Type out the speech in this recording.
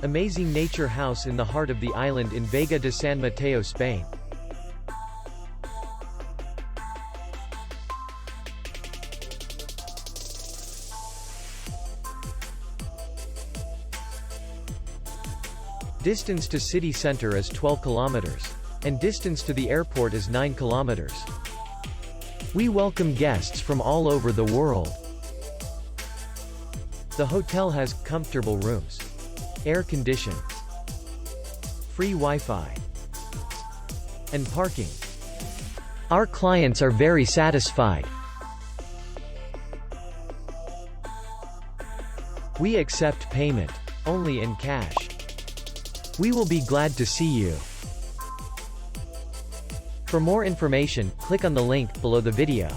Amazing nature house in the heart of the island in Vega de San Mateo, Spain. Distance to city center is 12 kilometers. And distance to the airport is 9 kilometers. We welcome guests from all over the world. The hotel has comfortable rooms, air condition, free Wi-Fi, and parking. Our clients are very satisfied. We accept payment only in cash. We will be glad to see you. For more information, click on the link below the video.